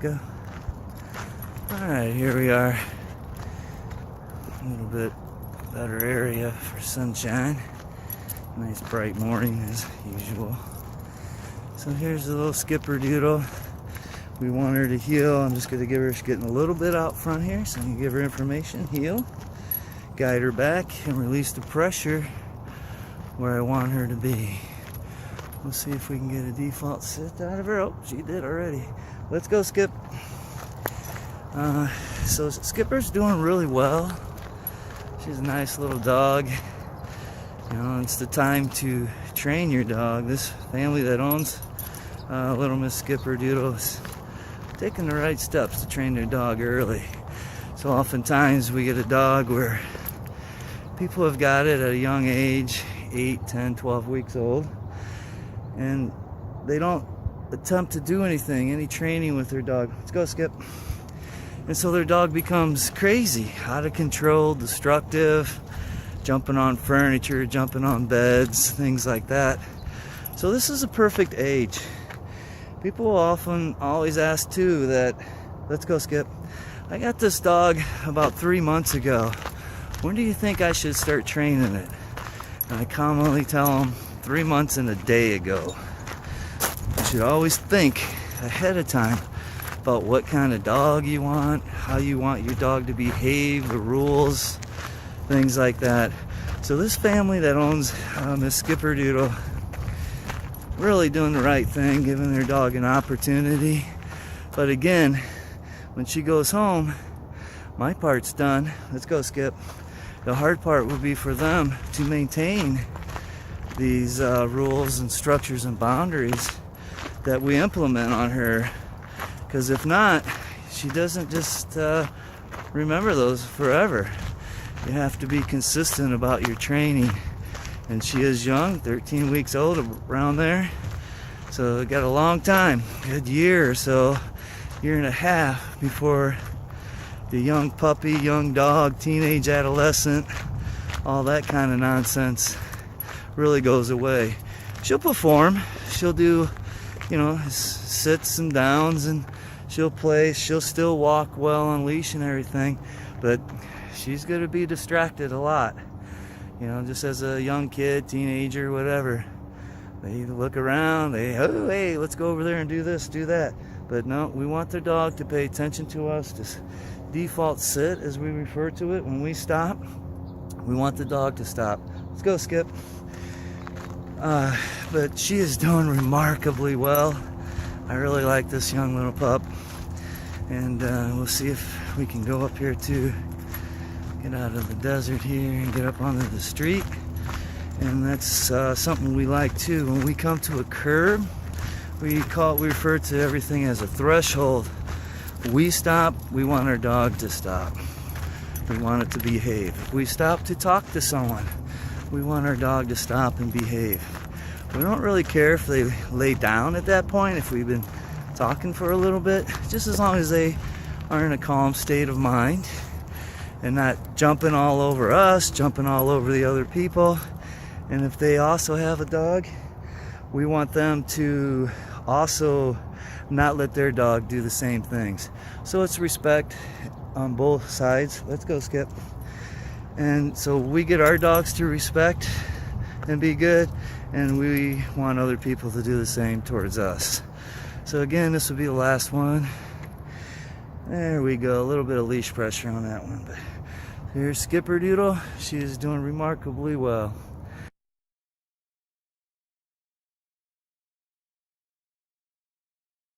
go. Alright, here we are. A little bit better area for sunshine. Nice bright morning as usual. So here's the little skipper Doodle. We want her to heel. I'm just going to give her, she's getting a little bit out front here, so I'm going to give her information, heel, guide her back, and release the pressure where I want her to be. We'll see if we can get a default sit out of her. Oh, she did already. Let's go, Skip. So Skipper's doing really well. She's a nice little dog. You know, it's the time to train your dog. This family that owns Little Miss Skipper Doodle is taking the right steps to train their dog early. So oftentimes we get a dog where people have got it at a young age, 8, 10, 12 weeks old, and they don't attempt to do any training with their dog. Let's go, Skip. And so their dog becomes crazy, out of control, destructive, jumping on furniture, jumping on beds, things like that. So this is a perfect age. People often always ask too that, let's go, Skip. I got this dog about 3 months ago. When do you think I should start training it? And I commonly tell them 3 months and a day ago. You should always think ahead of time about what kind of dog you want, how you want your dog to behave, the rules, things like that. So this family that owns Miss Skipper Doodle, really doing the right thing, giving their dog an opportunity. But again, when she goes home, my part's done. Let's go, Skip. The hard part would be for them to maintain these rules and structures and boundaries that we implement on her. Because if not, she doesn't just remember those forever. You have to be consistent about your training. And she is young, 13 weeks old, around there. So we got a long time, a good year or so, year and a half before the young puppy, young dog, teenage adolescent, all that kind of nonsense really goes away. She'll perform, she'll do, you know, sits and downs, and she'll play, she'll still walk well on leash and everything, but she's going to be distracted a lot. You know, just as a young kid, teenager, whatever. They look around, oh, hey, let's go over there and do this, do that. But no, we want their dog to pay attention to us, to default sit, as we refer to it. When we stop, we want the dog to stop. Let's go, Skip. But she is doing remarkably well. I really like this young little pup. And we'll see if we can go up here to get out of the desert here and get up onto the street. And that's something we like too. When we come to a curb, we refer to everything as a threshold. We stop, we want our dog to stop. We want it to behave. If we stop to talk to someone, we want our dog to stop and behave. We don't really care if they lay down at that point, if we've been talking for a little bit, just as long as they are in a calm state of mind and not jumping all over us, jumping all over the other people. And if they also have a dog, we want them to also not let their dog do the same things. So it's respect on both sides. Let's go, Skip. And so we get our dogs to respect and be good, and we want other people to do the same towards us. So again, this will be the last one. There we go, a little bit of leash pressure on that one. But here's Skipper Doodle. She is doing remarkably well.